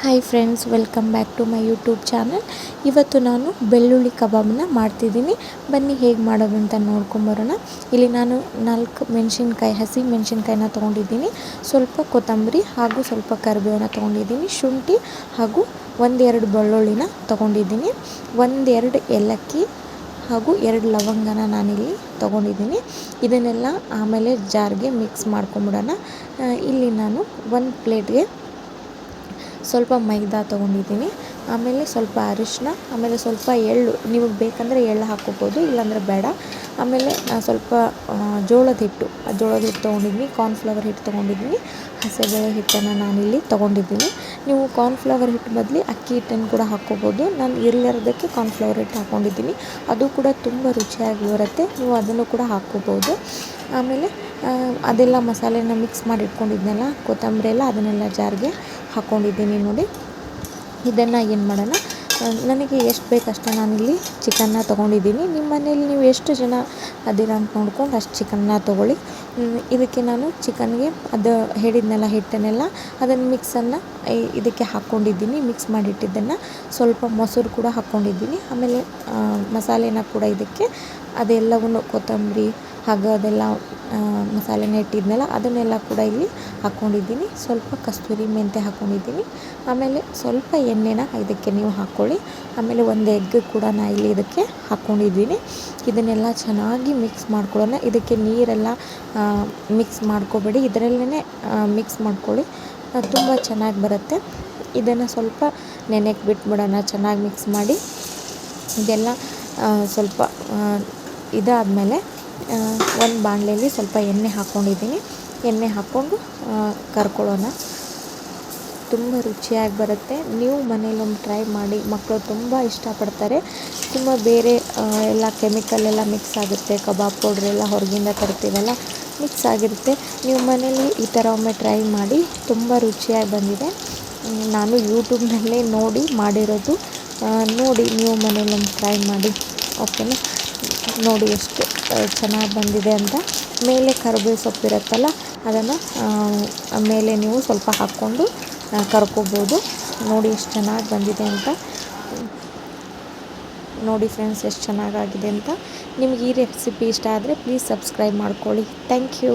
Hi friends, welcome back to my YouTube channel. ಇವತ್ತು ನಾನು ಬೆಳ್ಳುಳ್ಳಿ ಕಬಾಬನ್ನ ಮಾಡ್ತಿದ್ದೀನಿ. ಬನ್ನಿ ಹೇಗೆ ಮಾಡೋದು ಅಂತ ನೋಡ್ಕೊಂಬರೋಣ. ಇಲ್ಲಿ ನಾನು 4 ಮೆಣಸಿನ್ಕಾಯಿ, ಹಸಿ ಮೆಣಸಿನ್ಕಾಯಿನ ತೊಗೊಂಡಿದ್ದೀನಿ. ಸ್ವಲ್ಪ ಕೊತ್ತಂಬರಿ ಹಾಗೂ ಸ್ವಲ್ಪ ಕರಿಬೇವನ್ನ ತೊಗೊಂಡಿದ್ದೀನಿ. ಶುಂಠಿ ಹಾಗೂ 1-2 ಬೆಳ್ಳುಳ್ಳಿನ ತೊಗೊಂಡಿದ್ದೀನಿ. 1-2 ಏಲಕ್ಕಿ ಹಾಗೂ 2 ಲವಂಗನ ನಾನಿಲ್ಲಿ ತೊಗೊಂಡಿದ್ದೀನಿ. ಇದನ್ನೆಲ್ಲ ಆಮೇಲೆ ಜಾರ್ಗೆ ಮಿಕ್ಸ್ ಮಾಡ್ಕೊಂಬಿಡೋಣ. ಇಲ್ಲಿ ನಾನು 1 ಪ್ಲೇಟ್ಗೆ ಸ್ವಲ್ಪ ಮೈದಾ ತೊಗೊಂಡಿದ್ದೀನಿ. ಆಮೇಲೆ ಸ್ವಲ್ಪ ಅರಿಶಿನ, ಆಮೇಲೆ ಸ್ವಲ್ಪ ಎಳ್ಳು, ನಿಮಗೆ ಬೇಕಂದರೆ ಎಳ್ಳು ಹಾಕ್ಕೋಬೋದು, ಇಲ್ಲಾಂದರೆ ಬೇಡ. ಆಮೇಲೆ ಸ್ವಲ್ಪ ಜೋಳದ ಹಿಟ್ಟು ತೊಗೊಂಡಿದ್ದೀನಿ. ಕಾರ್ನ್ಫ್ಲವರ್ ಹಿಟ್ಟು ತೊಗೊಂಡಿದ್ದೀನಿ. ಹಸಿಬೇಳೆ ಹಿಟ್ಟನ್ನು ನಾನಿಲ್ಲಿ ತೊಗೊಂಡಿದ್ದೀನಿ. ನೀವು ಕಾರ್ನ್ಫ್ಲವರ್ ಹಿಟ್ಟು ಬದಲು ಅಕ್ಕಿ ಹಿಟ್ಟನ್ನು ಕೂಡ ಹಾಕ್ಕೋಬೋದು. ನಾನು ಇರಲಾರ್ದಕ್ಕೆ ಕಾರ್ನ್ಫ್ಲವರ್ ಹಿಟ್ಟು ಹಾಕ್ಕೊಂಡಿದ್ದೀನಿ. ಅದು ಕೂಡ ತುಂಬ ರುಚಿಯಾಗಿ ಬರುತ್ತೆ. ನೀವು ಅದನ್ನು ಕೂಡ ಹಾಕ್ಕೋಬೋದು. ಆಮೇಲೆ ಅದೆಲ್ಲ ಮಸಾಲೆನ ಮಿಕ್ಸ್ ಮಾಡಿ ಇಟ್ಕೊಂಡಿದ್ನಲ್ಲ, ಕೊತ್ತಂಬರಿ ಎಲ್ಲ, ಅದನ್ನೆಲ್ಲ ಜಾರ್ಗೆ ಹಾಕ್ಕೊಂಡಿದ್ದೀನಿ ನೋಡಿ. ಇದನ್ನು ಏನು ಮಾಡೋಣ, ನನಗೆ ಎಷ್ಟು ಬೇಕಷ್ಟು ನಾನಿಲ್ಲಿ ಚಿಕನ್ನ ತೊಗೊಂಡಿದ್ದೀನಿ. ನಿಮ್ಮ ಮನೇಲಿ ನೀವು ಎಷ್ಟು ಜನ ಅದಿರ ಅಂತ ನೋಡ್ಕೊಂಡು ಅಷ್ಟು ಚಿಕನ್ನ ತೊಗೊಳ್ಳಿ. ಇದಕ್ಕೆ ನಾನು ಚಿಕನ್ಗೆ ಅದು ಹೇಳಿದ್ನೆಲ್ಲ ಹಿಟ್ಟನ್ನೆಲ್ಲ ಅದನ್ನು ಮಿಕ್ಸನ್ನು ಇದಕ್ಕೆ ಹಾಕ್ಕೊಂಡಿದ್ದೀನಿ. ಮಿಕ್ಸ್ ಮಾಡಿಟ್ಟಿದ್ದನ್ನು ಸ್ವಲ್ಪ ಮೊಸರು ಕೂಡ ಹಾಕ್ಕೊಂಡಿದ್ದೀನಿ. ಆಮೇಲೆ ಮಸಾಲೆನ ಕೂಡ ಇದಕ್ಕೆ ಅದೆಲ್ಲವನ್ನು ಕೊತ್ತಂಬರಿ ಹಾಗೂ ಅದೆಲ್ಲ ಮಸಾಲೆನ ಇಟ್ಟಿದ್ನಲ್ಲ ಅದನ್ನೆಲ್ಲ ಕೂಡ ಇಲ್ಲಿ ಹಾಕ್ಕೊಂಡಿದ್ದೀನಿ. ಸ್ವಲ್ಪ ಕಸ್ತೂರಿ ಮೆಂತ್ಯ ಹಾಕ್ಕೊಂಡಿದ್ದೀನಿ. ಆಮೇಲೆ ಸ್ವಲ್ಪ ಎಣ್ಣೆನ ಇದಕ್ಕೆ ನೀವು ಹಾಕ್ಕೊಳ್ಳಿ. ಆಮೇಲೆ 1 ಎಗ್ ಕೂಡ ನಾನು ಇಲ್ಲಿ ಇದಕ್ಕೆ ಹಾಕ್ಕೊಂಡಿದ್ದೀನಿ. ಇದನ್ನೆಲ್ಲ ಚೆನ್ನಾಗಿ ಮಿಕ್ಸ್ ಮಾಡ್ಕೊಳ್ಳೋಣ. ಇದಕ್ಕೆ ನೀರೆಲ್ಲ ಮಿಕ್ಸ್ ಮಾಡ್ಕೋಬೇಡಿ, ಇದರಲ್ಲೇ ಮಿಕ್ಸ್ ಮಾಡ್ಕೊಳ್ಳಿ, ತುಂಬ ಚೆನ್ನಾಗಿ ಬರುತ್ತೆ. ಇದನ್ನು ಸ್ವಲ್ಪ ನೆನೆಗೆ ಬಿಟ್ಬಿಡೋಣ. ಚೆನ್ನಾಗಿ ಮಿಕ್ಸ್ ಮಾಡಿ ಇದೆಲ್ಲ ಸ್ವಲ್ಪ ಇದಾದಮೇಲೆ ಒಂದು ಬಾಣಲೆಯಲ್ಲಿ ಸ್ವಲ್ಪ ಎಣ್ಣೆ ಹಾಕ್ಕೊಂಡಿದ್ದೀನಿ. ಎಣ್ಣೆ ಹಾಕ್ಕೊಂಡು ಕರ್ಕೊಳ್ಳೋಣ. ತುಂಬ ರುಚಿಯಾಗಿ ಬರುತ್ತೆ. ನೀವು ಮನೇಲೊಮ್ಮೆ ಟ್ರೈ ಮಾಡಿ. ಮಕ್ಕಳು ತುಂಬ ಇಷ್ಟಪಡ್ತಾರೆ. ತುಂಬ ಬೇರೆ ಎಲ್ಲ ಕೆಮಿಕಲ್ ಎಲ್ಲ ಮಿಕ್ಸ್ ಆಗುತ್ತೆ. ಕಬಾಬ್ ಪೌಡ್ರೆಲ್ಲ ಹೊರಗಿಂದ ತರ್ತೀವಲ್ಲ, ಮಿಕ್ಸ್ ಆಗಿರುತ್ತೆ. ನೀವು ಮನೇಲಿ ಈ ಥರ ಒಮ್ಮೆ ಟ್ರೈ ಮಾಡಿ. ತುಂಬ ರುಚಿಯಾಗಿ ಬಂದಿದೆ. ನಾನು ಯೂಟ್ಯೂಬ್ನಲ್ಲೇ ನೋಡಿ ಮಾಡಿರೋದು. ನೋಡಿ ನೀವು ಮನೇಲೊಮ್ಮೆ ಟ್ರೈ ಮಾಡಿ. ಓಕೆನಾ? ನೋಡಿ ಎಷ್ಟು ಚೆನ್ನಾಗಿ ಬಂದಿದೆ ಅಂತ. ಮೇಲೆ ಕರಿಬೇವು ಸೊಪ್ಪಿರುತ್ತಲ್ಲ, ಅದನ್ನು ಮೇಲೆ ನೀವು ಸ್ವಲ್ಪ ಹಾಕ್ಕೊಂಡು ಕರ್ಕೋಬೋದು. ನೋಡಿ ಎಷ್ಟು ಚೆನ್ನಾಗಿ ಬಂದಿದೆ ಅಂತ. ನೋಡಿ ಫ್ರೆಂಡ್ಸ್, ಎಷ್ಟು ಚೆನ್ನಾಗಾಗಿದೆ ಅಂತ. ನಿಮ್ಗೆ ಈ ರೆಸಿಪಿ ಇಷ್ಟ ಆದರೆ ಪ್ಲೀಸ್ ಸಬ್ಸ್ಕ್ರೈಬ್ ಮಾಡ್ಕೊಳ್ಳಿ. Thank you.